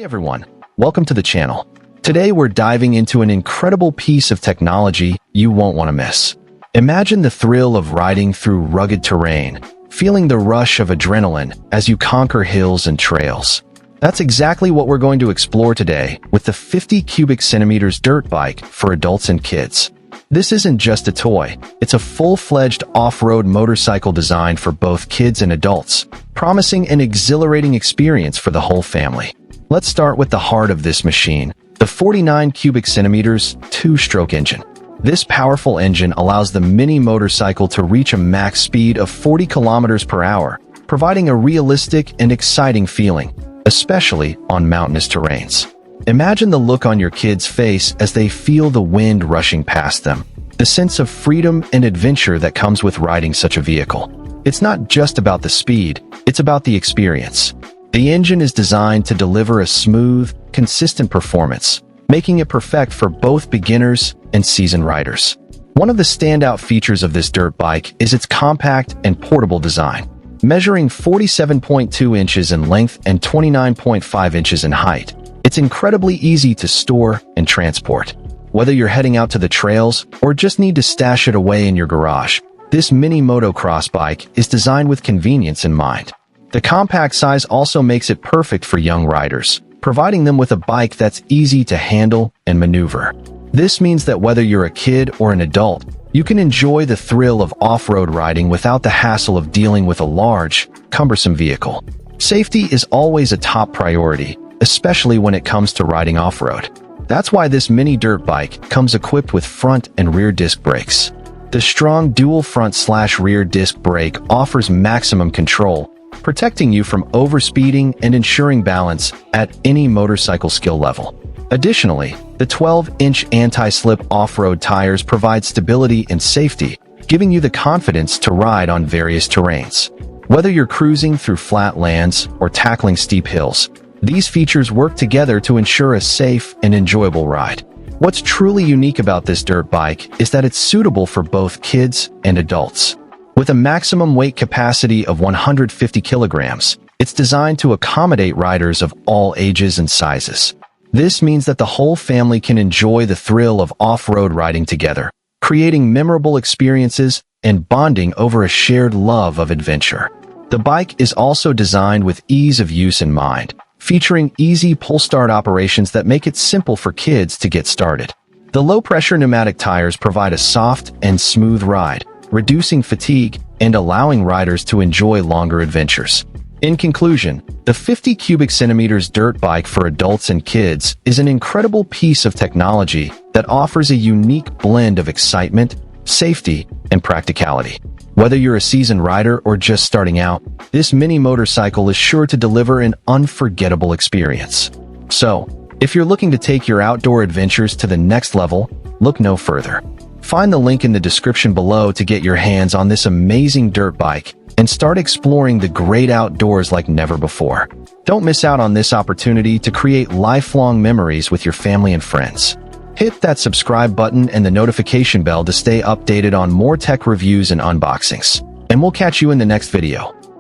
Hey everyone, welcome to the channel. Today we're diving into an incredible piece of technology you won't want to miss. Imagine the thrill of riding through rugged terrain, feeling the rush of adrenaline as you conquer hills and trails. That's exactly what we're going to explore today with the 50 cubic centimeters dirt bike for adults and kids. This isn't just a toy, it's a full-fledged off-road motorcycle designed for both kids and adults, promising an exhilarating experience for the whole family. Let's start with the heart of this machine, the 49 cubic centimeters two-stroke engine. This powerful engine allows the mini motorcycle to reach a max speed of 40 kilometers per hour, providing a realistic and exciting feeling, especially on mountainous terrains. Imagine the look on your kid's face as they feel the wind rushing past them, the sense of freedom and adventure that comes with riding such a vehicle. It's not just about the speed, it's about the experience. The engine is designed to deliver a smooth, consistent performance, making it perfect for both beginners and seasoned riders. One of the standout features of this dirt bike is its compact and portable design. Measuring 47.2 inches in length and 29.5 inches in height, it's incredibly easy to store and transport. Whether you're heading out to the trails or just need to stash it away in your garage, this mini motocross bike is designed with convenience in mind. The compact size also makes it perfect for young riders, providing them with a bike that's easy to handle and maneuver. This means that whether you're a kid or an adult, you can enjoy the thrill of off-road riding without the hassle of dealing with a large, cumbersome vehicle. Safety is always a top priority, especially when it comes to riding off-road. That's why this mini dirt bike comes equipped with front and rear disc brakes. The strong dual front/rear disc brake offers maximum control, protecting you from overspeeding and ensuring balance at any motorcycle skill level. Additionally, the 12-inch anti-slip off-road tires provide stability and safety, giving you the confidence to ride on various terrains. Whether you're cruising through flat lands or tackling steep hills, these features work together to ensure a safe and enjoyable ride. What's truly unique about this dirt bike is that it's suitable for both kids and adults. With a maximum weight capacity of 150 kilograms, it's designed to accommodate riders of all ages and sizes. This means that the whole family can enjoy the thrill of off-road riding together, creating memorable experiences and bonding over a shared love of adventure. The bike is also designed with ease of use in mind, featuring easy pull-start operations that make it simple for kids to get started. The low-pressure pneumatic tires provide a soft and smooth ride, reducing fatigue and allowing riders to enjoy longer adventures. In conclusion, the 50 cubic centimeters dirt bike for adults and kids is an incredible piece of technology that offers a unique blend of excitement, safety, and practicality. Whether you're a seasoned rider or just starting out, this mini motorcycle is sure to deliver an unforgettable experience. So, if you're looking to take your outdoor adventures to the next level, look no further. Find the link in the description below to get your hands on this amazing dirt bike and start exploring the great outdoors like never before. Don't miss out on this opportunity to create lifelong memories with your family and friends. Hit that subscribe button and the notification bell to stay updated on more tech reviews and unboxings. And we'll catch you in the next video.